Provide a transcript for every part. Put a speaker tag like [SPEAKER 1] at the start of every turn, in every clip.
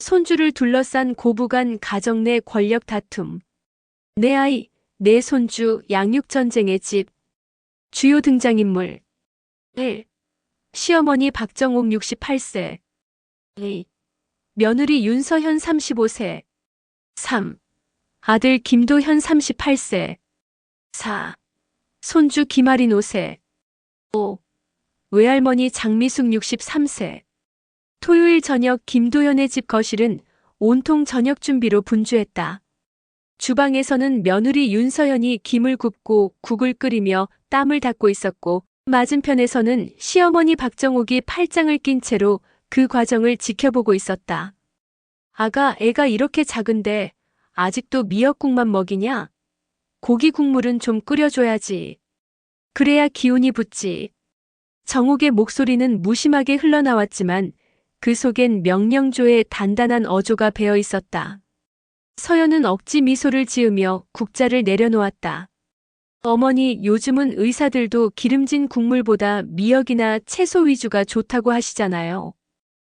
[SPEAKER 1] 손주를 둘러싼 고부간 가정 내 권력 다툼. 내 아이, 내 손주 양육전쟁의 집. 주요 등장인물. 1. 시어머니 박정옥 68세. 2. 며느리 윤서현 35세. 3. 아들 김도현 38세. 4. 손주 김아린 5세. 5. 외할머니 장미숙 63세. 토요일 저녁 김도현의 집 거실은 온통 저녁 준비로 분주했다. 주방에서는 며느리 윤서현이 김을 굽고 국을 끓이며 땀을 닦고 있었고, 맞은편에서는 시어머니 박정옥이 팔짱을 낀 채로 그 과정을 지켜보고 있었다. 아가, 애가 이렇게 작은데 아직도 미역국만 먹이냐? 고기 국물은 좀 끓여줘야지. 그래야 기운이 붙지. 정옥의 목소리는 무심하게 흘러나왔지만 그 속엔 명령조의 단단한 어조가 배어 있었다. 서연은 억지 미소를 지으며 국자를 내려놓았다. 어머니, 요즘은 의사들도 기름진 국물보다 미역이나 채소 위주가 좋다고 하시잖아요.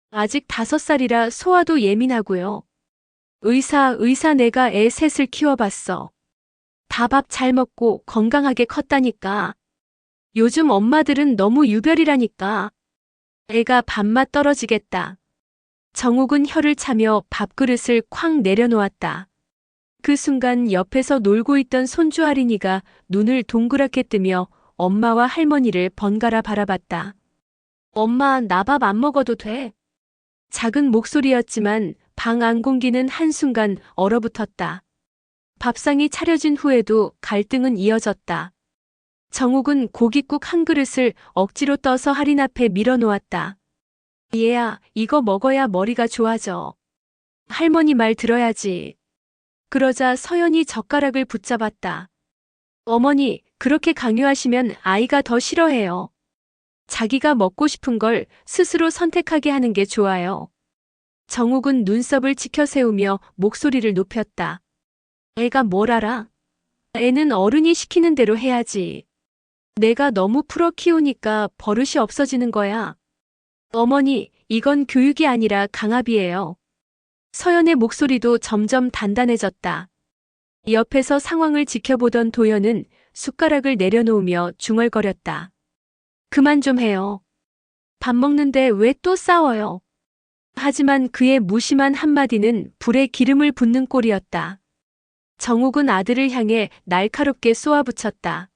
[SPEAKER 1] 아직 5살이라 소화도 예민하고요. 의사 내가 애 셋을 키워봤어. 다 밥 잘 먹고 건강하게 컸다니까. 요즘 엄마들은 너무 유별이라니까. 애가 밥맛 떨어지겠다. 정옥은 혀를 차며 밥그릇을 쾅 내려놓았다. 그 순간 옆에서 놀고 있던 손주 아린이가 눈을 동그랗게 뜨며 엄마와 할머니를 번갈아 바라봤다. 엄마, 나 밥 안 먹어도 돼? 작은 목소리였지만 방 안 공기는 한순간 얼어붙었다. 밥상이 차려진 후에도 갈등은 이어졌다. 정옥은 고깃국 한 그릇을 억지로 떠서 할인 앞에 밀어놓았다. 얘야, 이거 먹어야 머리가 좋아져. 할머니 말 들어야지. 그러자 서연이 젓가락을 붙잡았다. 어머니, 그렇게 강요하시면 아이가 더 싫어해요. 자기가 먹고 싶은 걸 스스로 선택하게 하는 게 좋아요. 정옥은 눈썹을 치켜세우며 목소리를 높였다. 애가 뭘 알아? 애는 어른이 시키는 대로 해야지. 내가 너무 풀어 키우니까 버릇이 없어지는 거야. 어머니, 이건 교육이 아니라 강압이에요. 서연의 목소리도 점점 단단해졌다. 옆에서 상황을 지켜보던 도연은 숟가락을 내려놓으며 중얼거렸다. 그만 좀 해요. 밥 먹는데 왜 또 싸워요? 하지만 그의 무심한 한마디는 불에 기름을 붓는 꼴이었다. 정옥은 아들을 향해 날카롭게 쏘아붙였다.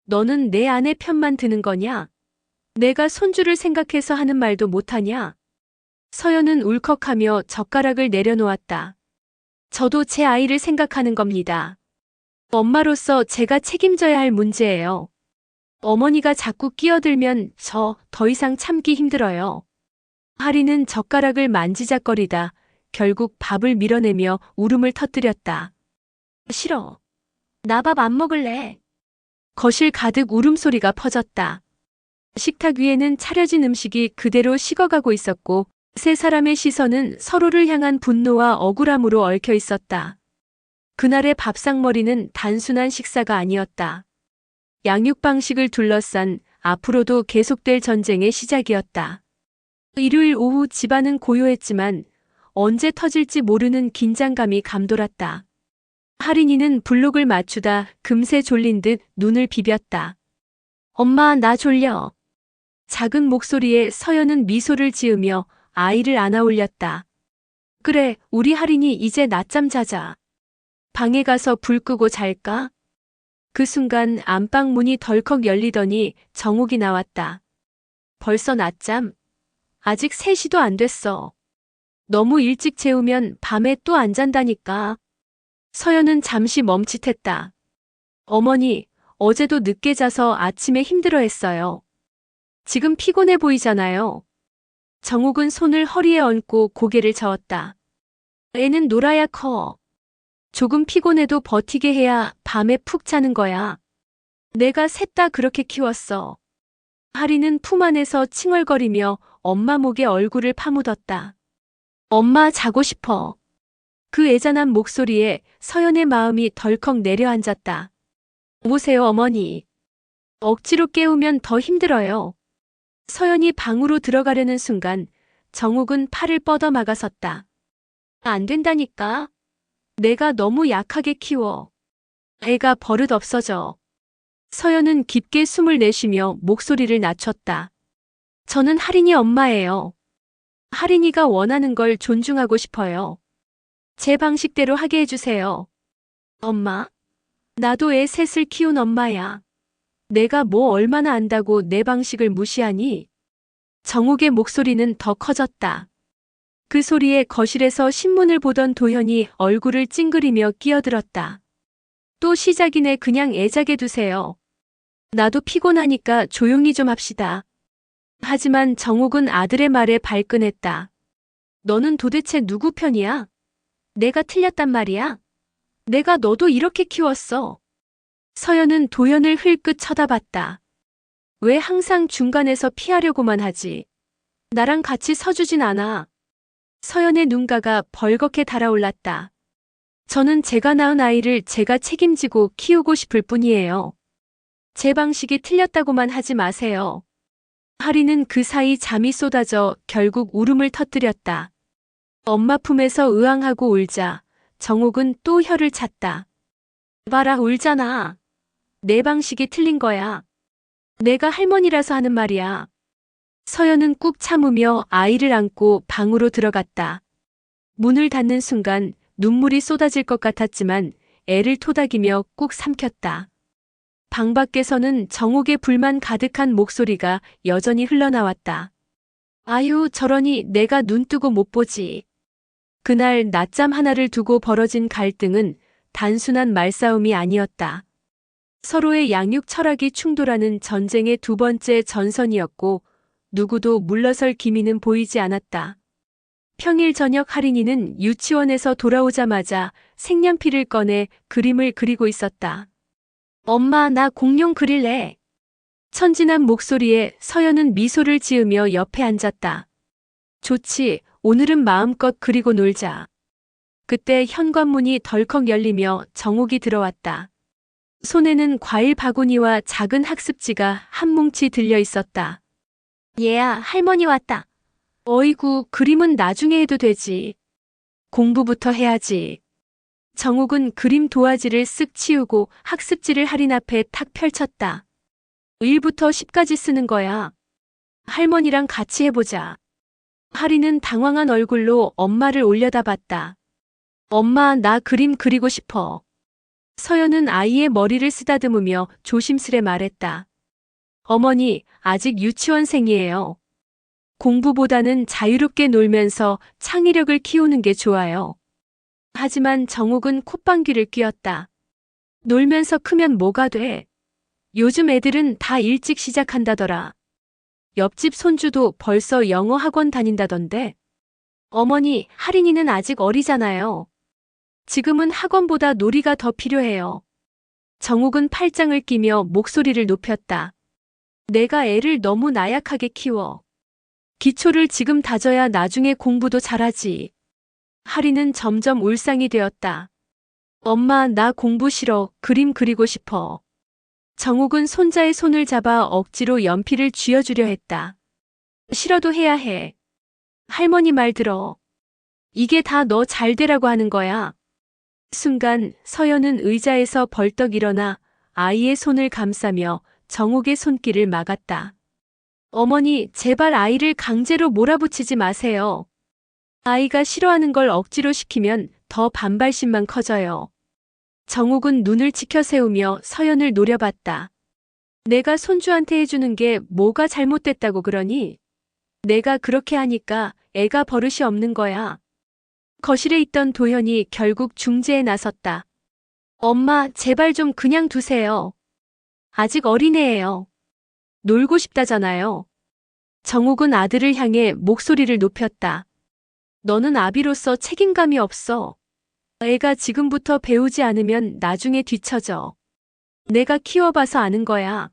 [SPEAKER 1] 너는 내 아내 편만 드는 거냐? 내가 손주를 생각해서 하는 말도 못하냐? 서연은 울컥하며 젓가락을 내려놓았다. 저도 제 아이를 생각하는 겁니다. 엄마로서 제가 책임져야 할 문제예요. 어머니가 자꾸 끼어들면 저 더 이상 참기 힘들어요. 하리는 젓가락을 만지작거리다 결국 밥을 밀어내며 울음을 터뜨렸다. 싫어. 나 밥 안 먹을래. 거실 가득 울음소리가 퍼졌다. 식탁 위에는 차려진 음식이 그대로 식어가고 있었고 세 사람의 시선은 서로를 향한 분노와 억울함으로 얽혀 있었다. 그날의 밥상머리는 단순한 식사가 아니었다. 양육 방식을 둘러싼 앞으로도 계속될 전쟁의 시작이었다. 일요일 오후 집안은 고요했지만 언제 터질지 모르는 긴장감이 감돌았다. 하린이는 블록을 맞추다 금세 졸린 듯 눈을 비볐다. 엄마, 나 졸려. 작은 목소리에 서연은 미소를 지으며 아이를 안아 올렸다. 그래, 우리 하린이 이제 낮잠 자자. 방에 가서 불 끄고 잘까? 그 순간 안방 문이 덜컥 열리더니 정옥이 나왔다. 벌써 낮잠? 아직 3시도 안 됐어. 너무 일찍 재우면 밤에 또 안 잔다니까. 서연은 잠시 멈칫했다. 어머니, 어제도 늦게 자서 아침에 힘들어했어요. 지금 피곤해 보이잖아요. 정옥은 손을 허리에 얹고 고개를 저었다. 애는 놀아야 커. 조금 피곤해도 버티게 해야 밤에 푹 자는 거야. 내가 셋 다 그렇게 키웠어. 하리는 품 안에서 칭얼거리며 엄마 목에 얼굴을 파묻었다. 엄마, 자고 싶어. 그 애잔한 목소리에 서연의 마음이 덜컥 내려앉았다. 오세요, 어머니. 억지로 깨우면 더 힘들어요. 서연이 방으로 들어가려는 순간 정옥은 팔을 뻗어 막아섰다. 안 된다니까. 내가 너무 약하게 키워. 애가 버릇 없어져. 서연은 깊게 숨을 내쉬며 목소리를 낮췄다. 저는 하린이 엄마예요. 하린이가 원하는 걸 존중하고 싶어요. 제 방식대로 하게 해주세요. 엄마, 나도 애 셋을 키운 엄마야. 내가 뭐 얼마나 안다고 내 방식을 무시하니? 정욱의 목소리는 더 커졌다. 그 소리에 거실에서 신문을 보던 도현이 얼굴을 찡그리며 끼어들었다. 또 시작이네. 그냥 애자게 두세요. 나도 피곤하니까 조용히 좀 합시다. 하지만 정욱은 아들의 말에 발끈했다. 너는 도대체 누구 편이야? 내가 틀렸단 말이야? 내가 너도 이렇게 키웠어. 서연은 도연을 흘끗 쳐다봤다. 왜 항상 중간에서 피하려고만 하지? 나랑 같이 서주진 않아. 서연의 눈가가 벌겋게 달아올랐다. 저는 제가 낳은 아이를 제가 책임지고 키우고 싶을 뿐이에요. 제 방식이 틀렸다고만 하지 마세요. 하리는 그 사이 잠이 쏟아져 결국 울음을 터뜨렸다. 엄마 품에서 으앙하고 울자 정옥은 또 혀를 찼다. 봐라, 울잖아. 내 방식이 틀린 거야. 내가 할머니라서 하는 말이야. 서연은 꾹 참으며 아이를 안고 방으로 들어갔다. 문을 닫는 순간 눈물이 쏟아질 것 같았지만 애를 토닥이며 꾹 삼켰다. 방 밖에서는 정옥의 불만 가득한 목소리가 여전히 흘러나왔다. 아유, 저러니 내가 눈 뜨고 못 보지. 그날 낮잠 하나를 두고 벌어진 갈등은 단순한 말싸움이 아니었다. 서로의 양육 철학이 충돌하는 전쟁의 두 번째 전선이었고 누구도 물러설 기미는 보이지 않았다. 평일 저녁 하린이는 유치원에서 돌아오자마자 색연필을 꺼내 그림을 그리고 있었다. 엄마, 나 공룡 그릴래. 천진한 목소리에 서연은 미소를 지으며 옆에 앉았다. 좋지, 오늘은 마음껏 그리고 놀자. 그때 현관문이 덜컥 열리며 정옥이 들어왔다. 손에는 과일 바구니와 작은 학습지가 한 뭉치 들려 있었다. 얘야, 할머니 왔다. 어이구, 그림은 나중에 해도 되지. 공부부터 해야지. 정욱은 그림 도화지를 쓱 치우고 학습지를 할인 앞에 탁 펼쳤다. 1부터 10까지 쓰는 거야. 할머니랑 같이 해보자. 할인은 당황한 얼굴로 엄마를 올려다봤다. 엄마, 나 그림 그리고 싶어. 서연은 아이의 머리를 쓰다듬으며 조심스레 말했다. 어머니, 아직 유치원생이에요. 공부보다는 자유롭게 놀면서 창의력을 키우는 게 좋아요. 하지만 정욱은 콧방귀를 뀌었다. 놀면서 크면 뭐가 돼? 요즘 애들은 다 일찍 시작한다더라. 옆집 손주도 벌써 영어 학원 다닌다던데. 어머니, 하린이는 아직 어리잖아요. 지금은 학원보다 놀이가 더 필요해요. 정욱은 팔짱을 끼며 목소리를 높였다. 내가 애를 너무 나약하게 키워. 기초를 지금 다져야 나중에 공부도 잘하지. 하린은 점점 울상이 되었다. 엄마, 나 공부 싫어. 그림 그리고 싶어. 정욱은 손자의 손을 잡아 억지로 연필을 쥐어주려 했다. 싫어도 해야 해. 할머니 말 들어. 이게 다 너 잘 되라고 하는 거야. 순간 서연은 의자에서 벌떡 일어나 아이의 손을 감싸며 정욱의 손길을 막았다. 어머니, 제발 아이를 강제로 몰아붙이지 마세요. 아이가 싫어하는 걸 억지로 시키면 더 반발심만 커져요. 정욱은 눈을 치켜세우며 서연을 노려봤다. 내가 손주한테 해주는 게 뭐가 잘못됐다고 그러니? 내가 그렇게 하니까 애가 버릇이 없는 거야. 거실에 있던 도현이 결국 중재에 나섰다. 엄마, 제발 좀 그냥 두세요. 아직 어린애예요. 놀고 싶다잖아요. 정욱은 아들을 향해 목소리를 높였다. 너는 아비로서 책임감이 없어. 애가 지금부터 배우지 않으면 나중에 뒤처져. 내가 키워봐서 아는 거야.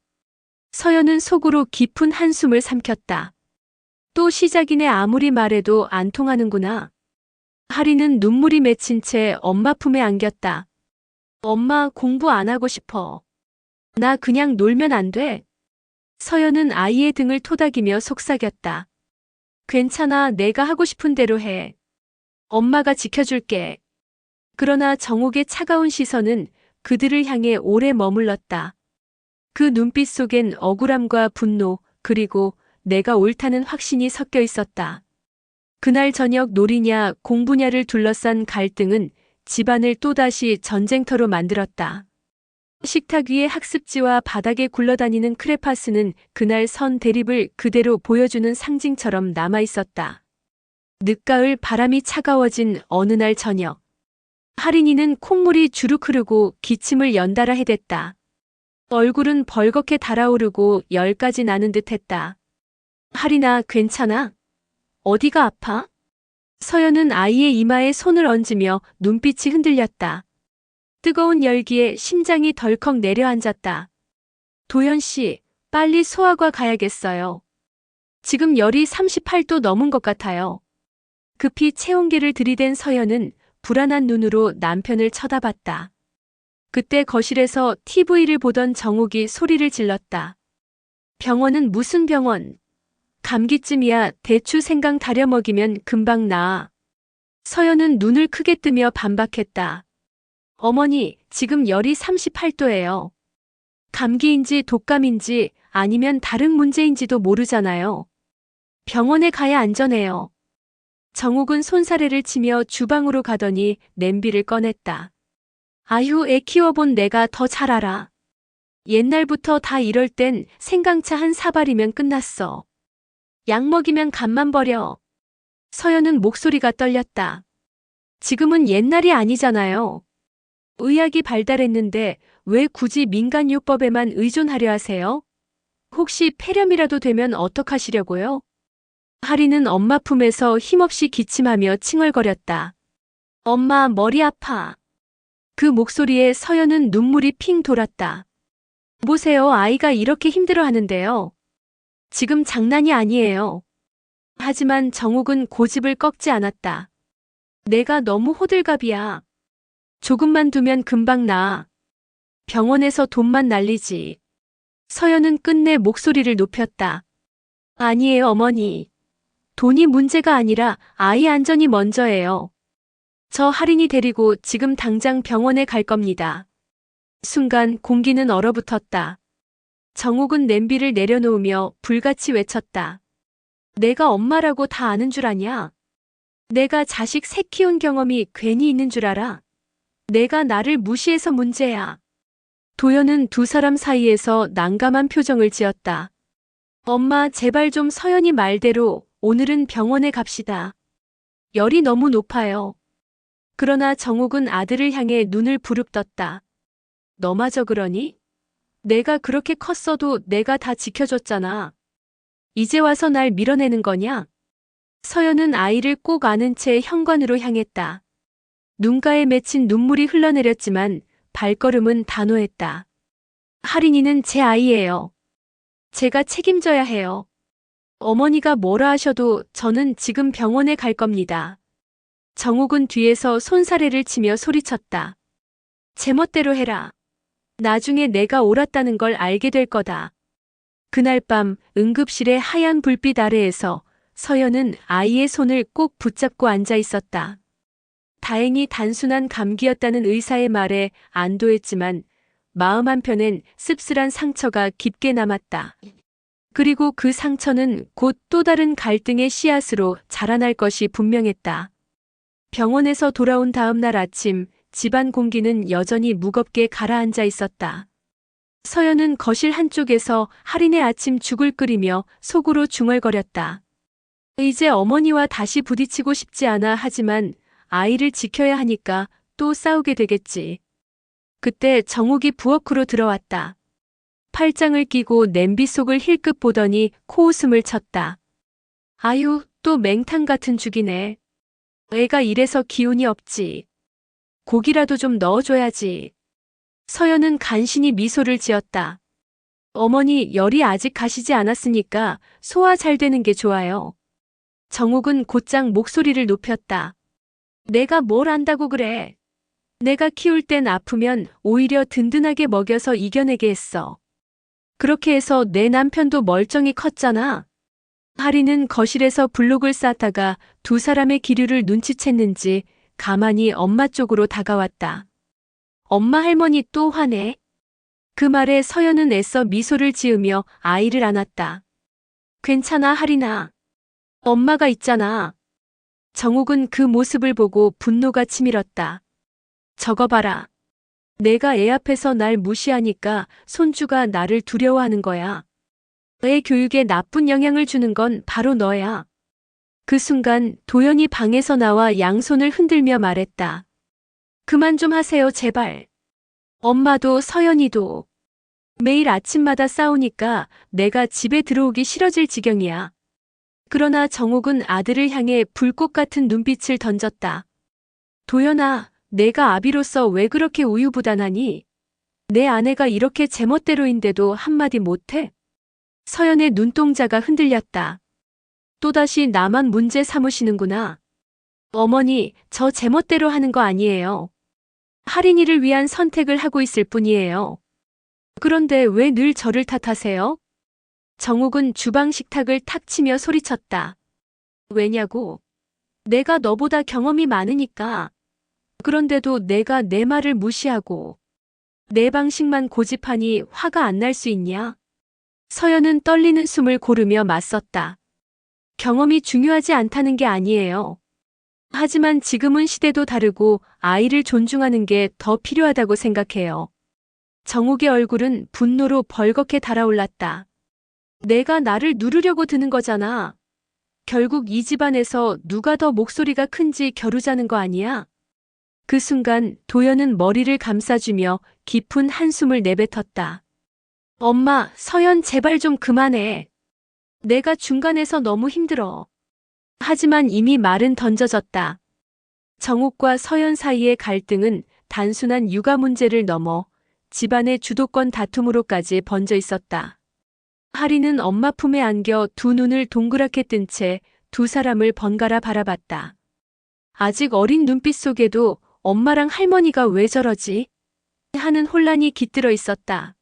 [SPEAKER 1] 서연은 속으로 깊은 한숨을 삼켰다. 또 시작이네. 아무리 말해도 안 통하는구나. 하리는 눈물이 맺힌 채 엄마 품에 안겼다. 엄마, 공부 안 하고 싶어. 나 그냥 놀면 안 돼? 서연은 아이의 등을 토닥이며 속삭였다. 괜찮아, 내가 하고 싶은 대로 해. 엄마가 지켜줄게. 그러나 정옥의 차가운 시선은 그들을 향해 오래 머물렀다. 그 눈빛 속엔 억울함과 분노, 그리고 내가 옳다는 확신이 섞여 있었다. 그날 저녁 놀이냐 공부냐를 둘러싼 갈등은 집안을 또다시 전쟁터로 만들었다. 식탁 위의 학습지와 바닥에 굴러다니는 크레파스는 그날 선 대립을 그대로 보여주는 상징처럼 남아 있었다. 늦가을 바람이 차가워진 어느 날 저녁. 하린이는 콧물이 주룩 흐르고 기침을 연달아 해댔다. 얼굴은 벌겋게 달아오르고 열까지 나는 듯했다. 하린아, 괜찮아? 어디가 아파? 서연은 아이의 이마에 손을 얹으며 눈빛이 흔들렸다. 뜨거운 열기에 심장이 덜컥 내려앉았다. 도현 씨, 빨리 소아과 가야겠어요. 지금 열이 38도 넘은 것 같아요. 급히 체온계를 들이댄 서연은 불안한 눈으로 남편을 쳐다봤다. 그때 거실에서 TV를 보던 정옥이 소리를 질렀다. 병원은 무슨 병원? 감기쯤이야. 대추 생강 다려 먹이면 금방 나아. 서연은 눈을 크게 뜨며 반박했다. 어머니, 지금 열이 38도예요. 감기인지 독감인지 아니면 다른 문제인지도 모르잖아요. 병원에 가야 안전해요. 정옥은 손사래를 치며 주방으로 가더니 냄비를 꺼냈다. 아휴, 애 키워본 내가 더 잘 알아. 옛날부터 다 이럴 땐 생강차 한 사발이면 끝났어. 약 먹이면 간만 버려. 서연은 목소리가 떨렸다. 지금은 옛날이 아니잖아요. 의학이 발달했는데 왜 굳이 민간요법에만 의존하려 하세요? 혹시 폐렴이라도 되면 어떡하시려고요? 하리는 엄마 품에서 힘없이 기침하며 칭얼거렸다. 엄마, 머리 아파. 그 목소리에 서연은 눈물이 핑 돌았다. 보세요, 아이가 이렇게 힘들어 하는데요. 지금 장난이 아니에요. 하지만 정옥은 고집을 꺾지 않았다. 내가 너무 호들갑이야. 조금만 두면 금방 나아. 병원에서 돈만 날리지. 서연은 끝내 목소리를 높였다. 아니에요, 어머니. 돈이 문제가 아니라 아이 안전이 먼저예요. 저 할인이 데리고 지금 당장 병원에 갈 겁니다. 순간 공기는 얼어붙었다. 정옥은 냄비를 내려놓으며 불같이 외쳤다. 내가 엄마라고 다 아는 줄 아냐? 내가 자식 새 키운 경험이 괜히 있는 줄 알아? 내가 나를 무시해서 문제야. 도연은 두 사람 사이에서 난감한 표정을 지었다. 엄마, 제발 좀 서연이 말대로 오늘은 병원에 갑시다. 열이 너무 높아요. 그러나 정옥은 아들을 향해 눈을 부릅떴다. 너마저 그러니? 내가 그렇게 컸어도 내가 다 지켜줬잖아. 이제 와서 날 밀어내는 거냐? 서연은 아이를 꼭 안은 채 현관으로 향했다. 눈가에 맺힌 눈물이 흘러내렸지만 발걸음은 단호했다. 하린이는 제 아이예요. 제가 책임져야 해요. 어머니가 뭐라 하셔도 저는 지금 병원에 갈 겁니다. 정옥은 뒤에서 손사래를 치며 소리쳤다. 제멋대로 해라. 나중에 내가 옳았다는 걸 알게 될 거다. 그날 밤 응급실의 하얀 불빛 아래에서 서연은 아이의 손을 꼭 붙잡고 앉아 있었다. 다행히 단순한 감기였다는 의사의 말에 안도했지만 마음 한편엔 씁쓸한 상처가 깊게 남았다. 그리고 그 상처는 곧 또 다른 갈등의 씨앗으로 자라날 것이 분명했다. 병원에서 돌아온 다음 날 아침, 집안 공기는 여전히 무겁게 가라앉아 있었다. 서연은 거실 한쪽에서 할인의 아침 죽을 끓이며 속으로 중얼거렸다. 이제 어머니와 다시 부딪히고 싶지 않아. 하지만 아이를 지켜야 하니까 또 싸우게 되겠지. 그때 정옥이 부엌으로 들어왔다. 팔짱을 끼고 냄비 속을 힐끗 보더니 코웃음을 쳤다. 아유, 또 맹탕 같은 죽이네. 애가 이래서 기운이 없지. 고기라도 좀 넣어줘야지. 서연은 간신히 미소를 지었다. 어머니, 열이 아직 가시지 않았으니까 소화 잘 되는 게 좋아요. 정옥은 곧장 목소리를 높였다. 내가 뭘 안다고 그래. 내가 키울 땐 아프면 오히려 든든하게 먹여서 이겨내게 했어. 그렇게 해서 내 남편도 멀쩡히 컸잖아. 하리는 거실에서 블록을 쌓다가 두 사람의 기류를 눈치챘는지 가만히 엄마 쪽으로 다가왔다. 엄마 할머니 또 화내? 그 말에 서연은 애써 미소를 지으며 아이를 안았다. 괜찮아, 하리나. 엄마가 있잖아. 정욱은 그 모습을 보고 분노가 치밀었다. 저거 봐라. 내가 애 앞에서 날 무시하니까 손주가 나를 두려워하는 거야. 애 교육에 나쁜 영향을 주는 건 바로 너야. 그 순간 도연이 방에서 나와 양손을 흔들며 말했다. 그만 좀 하세요, 제발. 엄마도 서연이도. 매일 아침마다 싸우니까 내가 집에 들어오기 싫어질 지경이야. 그러나 정욱은 아들을 향해 불꽃 같은 눈빛을 던졌다. 도연아, 내가 아비로서 왜 그렇게 우유부단하니? 내 아내가 이렇게 제멋대로인데도 한마디 못해? 서연의 눈동자가 흔들렸다. 또다시 나만 문제 삼으시는구나. 어머니, 저 제멋대로 하는 거 아니에요. 할인이를 위한 선택을 하고 있을 뿐이에요. 그런데 왜 늘 저를 탓하세요? 정욱은 주방 식탁을 탁 치며 소리쳤다. 왜냐고? 내가 너보다 경험이 많으니까. 그런데도 내가 내 말을 무시하고 내 방식만 고집하니 화가 안 날 수 있냐? 서연은 떨리는 숨을 고르며 맞섰다. 경험이 중요하지 않다는 게 아니에요. 하지만 지금은 시대도 다르고 아이를 존중하는 게 더 필요하다고 생각해요. 정욱의 얼굴은 분노로 벌겋게 달아올랐다. 내가 나를 누르려고 드는 거잖아. 결국 이 집안에서 누가 더 목소리가 큰지 겨루자는 거 아니야? 그 순간 도연은 머리를 감싸주며 깊은 한숨을 내뱉었다. 엄마, 서연 제발 좀 그만해. 내가 중간에서 너무 힘들어. 하지만 이미 말은 던져졌다. 정욱과 서연 사이의 갈등은 단순한 육아 문제를 넘어 집안의 주도권 다툼으로까지 번져 있었다. 하리는 엄마 품에 안겨 두 눈을 동그랗게 뜬 채 두 사람을 번갈아 바라봤다. 아직 어린 눈빛 속에도 엄마랑 할머니가 왜 저러지? 하는 혼란이 깃들어 있었다.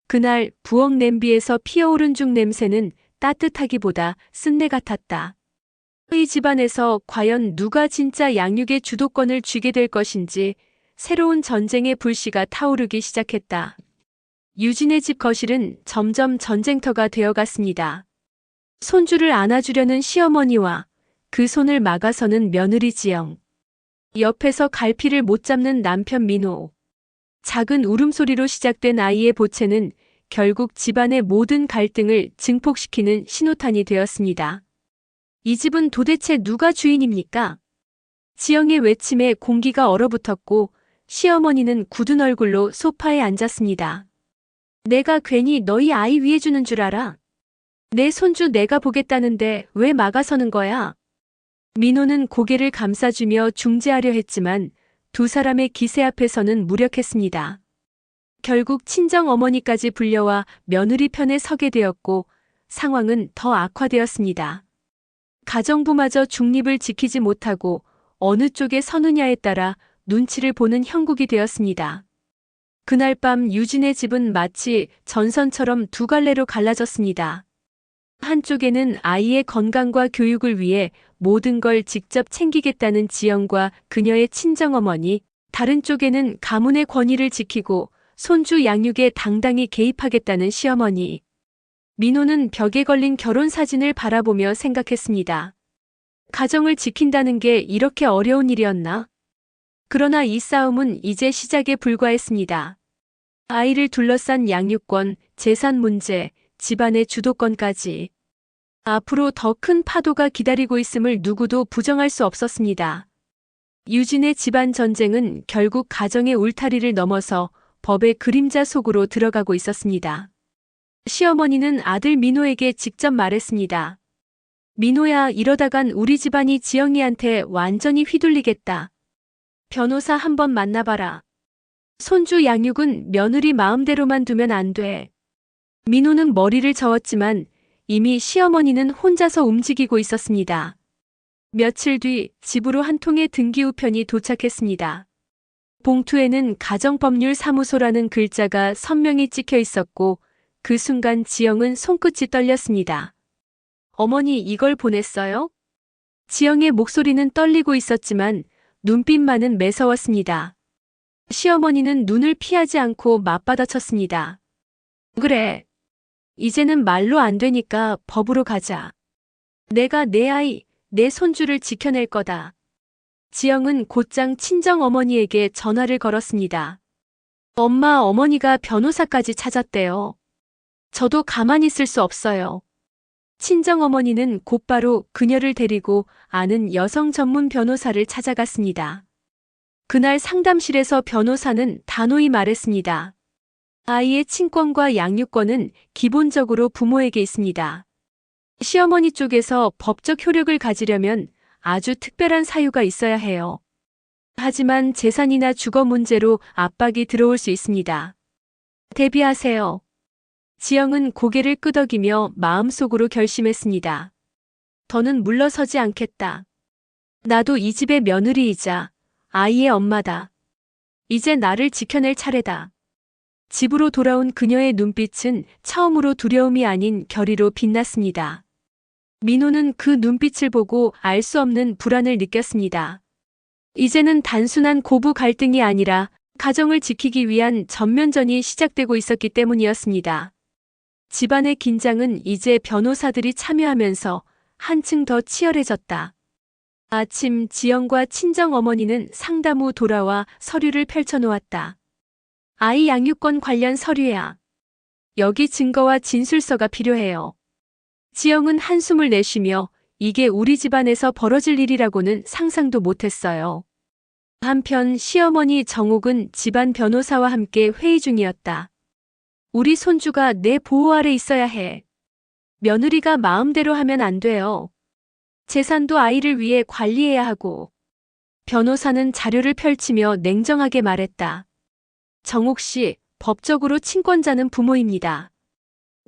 [SPEAKER 1] 그날 부엌 냄비에서 피어오른 죽 냄새는 따뜻하기보다 쓴내 같았다. 이 집안에서 과연 누가 진짜 양육의 주도권을 쥐게 될 것인지 새로운 전쟁의 불씨가 타오르기 시작했다. 유진의 집 거실은 점점 전쟁터가 되어갔습니다. 손주를 안아주려는 시어머니와 그 손을 막아서는 며느리 지영. 옆에서 갈피를 못 잡는 남편 민호. 작은 울음소리로 시작된 아이의 보채는 결국 집안의 모든 갈등을 증폭시키는 신호탄이 되었습니다. 이 집은 도대체 누가 주인입니까? 지영의 외침에 공기가 얼어붙었고 시어머니는 굳은 얼굴로 소파에 앉았습니다. 내가 괜히 너희 아이 위해 주는 줄 알아? 내 손주 내가 보겠다는데 왜 막아서는 거야? 민호는 고개를 감싸주며 중재하려 했지만 두 사람의 기세 앞에서는 무력했습니다. 결국 친정 어머니까지 불려와 며느리 편에 서게 되었고 상황은 더 악화되었습니다. 가정부마저 중립을 지키지 못하고 어느 쪽에 서느냐에 따라 눈치를 보는 형국이 되었습니다. 그날 밤 유진의 집은 마치 전선처럼 두 갈래로 갈라졌습니다. 한쪽에는 아이의 건강과 교육을 위해 모든 걸 직접 챙기겠다는 지영과 그녀의 친정어머니, 다른 쪽에는 가문의 권위를 지키고 손주 양육에 당당히 개입하겠다는 시어머니. 민호는 벽에 걸린 결혼 사진을 바라보며 생각했습니다. 가정을 지킨다는 게 이렇게 어려운 일이었나? 그러나 이 싸움은 이제 시작에 불과했습니다. 아이를 둘러싼 양육권, 재산 문제, 집안의 주도권까지. 앞으로 더 큰 파도가 기다리고 있음을 누구도 부정할 수 없었습니다. 유진의 집안 전쟁은 결국 가정의 울타리를 넘어서 법의 그림자 속으로 들어가고 있었습니다. 시어머니는 아들 민호에게 직접 말했습니다. 민호야, 이러다간 우리 집안이 지영이한테 완전히 휘둘리겠다. 변호사 한번 만나봐라. 손주 양육은 며느리 마음대로만 두면 안 돼. 민호는 머리를 저었지만 이미 시어머니는 혼자서 움직이고 있었습니다. 며칠 뒤 집으로 한 통의 등기 우편이 도착했습니다. 봉투에는 가정법률사무소라는 글자가 선명히 찍혀 있었고 그 순간 지영은 손끝이 떨렸습니다. 어머니 이걸 보냈어요? 지영의 목소리는 떨리고 있었지만 눈빛만은 매서웠습니다. 시어머니는 눈을 피하지 않고 맞받아쳤습니다. 그래. 이제는 말로 안 되니까 법으로 가자. 내가 내 아이, 내 손주를 지켜낼 거다. 지영은 곧장 친정 어머니에게 전화를 걸었습니다. 엄마, 어머니가 변호사까지 찾았대요. 저도 가만히 있을 수 없어요. 친정 어머니는 곧바로 그녀를 데리고 아는 여성 전문 변호사를 찾아갔습니다. 그날 상담실에서 변호사는 단호히 말했습니다. 아이의 친권과 양육권은 기본적으로 부모에게 있습니다. 시어머니 쪽에서 법적 효력을 가지려면 아주 특별한 사유가 있어야 해요. 하지만 재산이나 주거 문제로 압박이 들어올 수 있습니다. 대비하세요. 지영은 고개를 끄덕이며 마음속으로 결심했습니다. 더는 물러서지 않겠다. 나도 이 집의 며느리이자 아이의 엄마다. 이제 나를 지켜낼 차례다. 집으로 돌아온 그녀의 눈빛은 처음으로 두려움이 아닌 결의로 빛났습니다. 민호는 그 눈빛을 보고 알 수 없는 불안을 느꼈습니다. 이제는 단순한 고부 갈등이 아니라 가정을 지키기 위한 전면전이 시작되고 있었기 때문이었습니다. 집안의 긴장은 이제 변호사들이 참여하면서 한층 더 치열해졌다. 아침 지영과 친정 어머니는 상담 후 돌아와 서류를 펼쳐놓았다. 아이 양육권 관련 서류야. 여기 증거와 진술서가 필요해요. 지영은 한숨을 내쉬며 이게 우리 집안에서 벌어질 일이라고는 상상도 못했어요. 한편 시어머니 정옥은 집안 변호사와 함께 회의 중이었다. 우리 손주가 내 보호 아래 있어야 해. 며느리가 마음대로 하면 안 돼요. 재산도 아이를 위해 관리해야 하고. 변호사는 자료를 펼치며 냉정하게 말했다. 정옥 씨, 법적으로 친권자는 부모입니다.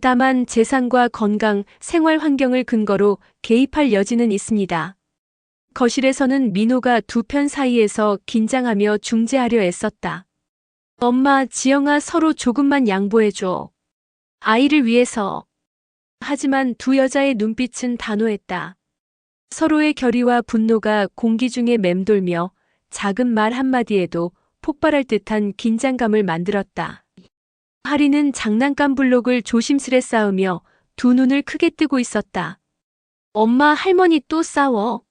[SPEAKER 1] 다만 재산과 건강, 생활 환경을 근거로 개입할 여지는 있습니다. 거실에서는 민호가 두 편 사이에서 긴장하며 중재하려 애썼다. 엄마, 지영아 서로 조금만 양보해줘. 아이를 위해서. 하지만 두 여자의 눈빛은 단호했다. 서로의 결의와 분노가 공기 중에 맴돌며 작은 말 한마디에도 폭발할 듯한 긴장감을 만들었다. 하리는 장난감 블록을 조심스레 쌓으며 두 눈을 크게 뜨고 있었다. 엄마, 할머니 또 싸워.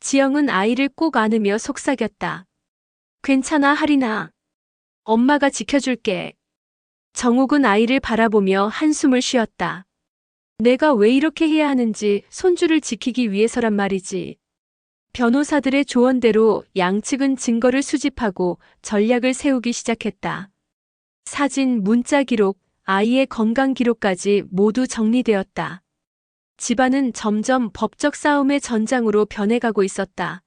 [SPEAKER 1] 지영은 아이를 꼭 안으며 속삭였다. 괜찮아, 하리나. 엄마가 지켜줄게. 정옥은 아이를 바라보며 한숨을 쉬었다. 내가 왜 이렇게 해야 하는지 손주를 지키기 위해서란 말이지. 변호사들의 조언대로 양측은 증거를 수집하고 전략을 세우기 시작했다. 사진, 문자 기록, 아이의 건강 기록까지 모두 정리되었다. 집안은 점점 법적 싸움의 전장으로 변해가고 있었다.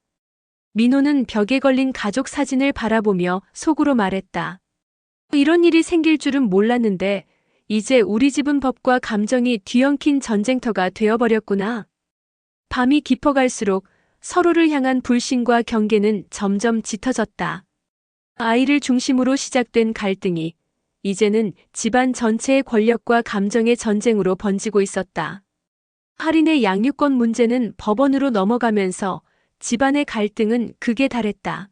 [SPEAKER 1] 민호는 벽에 걸린 가족 사진을 바라보며 속으로 말했다. 이런 일이 생길 줄은 몰랐는데 이제 우리 집은 법과 감정이 뒤엉킨 전쟁터가 되어버렸구나. 밤이 깊어갈수록 서로를 향한 불신과 경계는 점점 짙어졌다. 아이를 중심으로 시작된 갈등이 이제는 집안 전체의 권력과 감정의 전쟁으로 번지고 있었다. 할인의 양육권 문제는 법원으로 넘어가면서 집안의 갈등은 극에 달했다.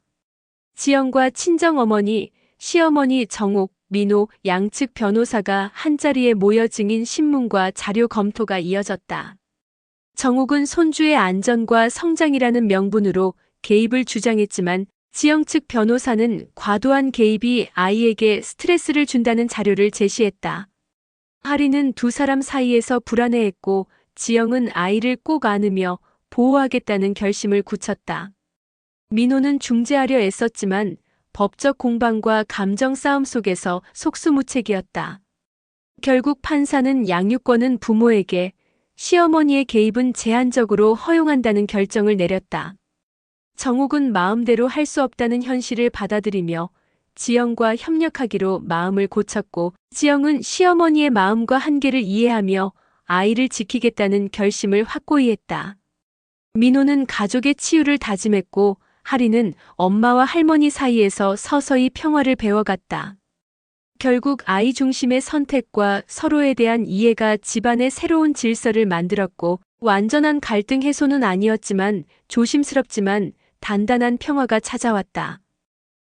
[SPEAKER 1] 지영과 친정어머니, 시어머니 정옥, 민호 양측 변호사가 한자리에 모여 증인 신문과 자료 검토가 이어졌다. 정옥은 손주의 안전과 성장이라는 명분으로 개입을 주장했지만 지영 측 변호사는 과도한 개입이 아이에게 스트레스를 준다는 자료를 제시했다. 할인은 두 사람 사이에서 불안해했고 지영은 아이를 꼭 안으며 보호하겠다는 결심을 굳혔다. 민호는 중재하려 애썼지만 법적 공방과 감정 싸움 속에서 속수무책이었다. 결국 판사는 양육권은 부모에게, 시어머니의 개입은 제한적으로 허용한다는 결정을 내렸다. 정옥은 마음대로 할 수 없다는 현실을 받아들이며 지영과 협력하기로 마음을 고쳤고 지영은 시어머니의 마음과 한계를 이해하며 아이를 지키겠다는 결심을 확고히 했다. 민호는 가족의 치유를 다짐했고 하리는 엄마와 할머니 사이에서 서서히 평화를 배워갔다. 결국 아이 중심의 선택과 서로에 대한 이해가 집안의 새로운 질서를 만들었고 완전한 갈등 해소는 아니었지만 조심스럽지만 단단한 평화가 찾아왔다.